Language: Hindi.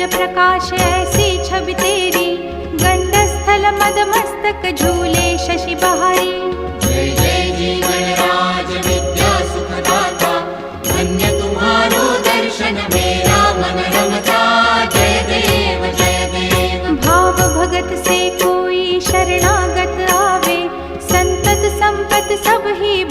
प्रकाश ऐसी छवि तेरी, गंडस्थल मद मस्तक झूले शशि बहारी। जय जय जीवन राज विद्या सुखदाता, धन्य तुम्हारो दर्शन मेरा मन रमता। जय देव जय देव। भाव भगत से कोई शरणागत आवे, संतत संपत सब ही